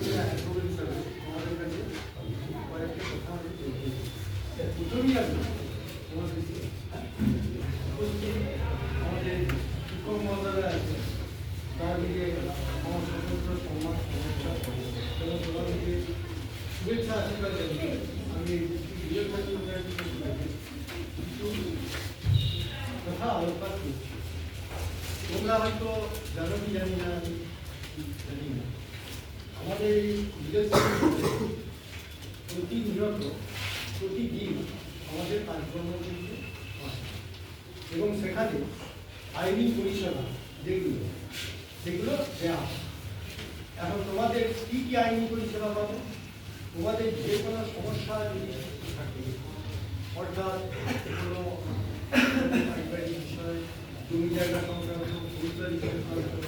আমাদের কাছে কয়েকটা কথা আমি বলতে চাই। প্রথমেই আমি তোমাদেরকে আমাদের শিক্ষক মহোদয়রা আছে, তার দিকে আমার স্বতন্ত্র সম্মান সমস্যা এবং তোমাদেরকে শুভেচ্ছা আশীর্বাদ জানিয়ে আমি কিছু কথা আলোকপাত করছি। তোমরা হয়তো জানো কি জানি না, আমি জানি না, আমাদের এই প্রতিনিয়ত প্রতিদিন আমাদের কাজকর্ম কিন্তু হয় এবং সেখানে আইনি পরিষেবা যেগুলো দেওয়া হয়। এখন তোমাদের কি কি আইনি পরিষেবা পাবে? তোমাদের যে কোনো সমস্যা যদি থাকে, অর্থাৎ কোনো পারিবারিক বিষয়, জমি জায়গা সংক্রান্ত, ফৌজদারি সংক্রান্ত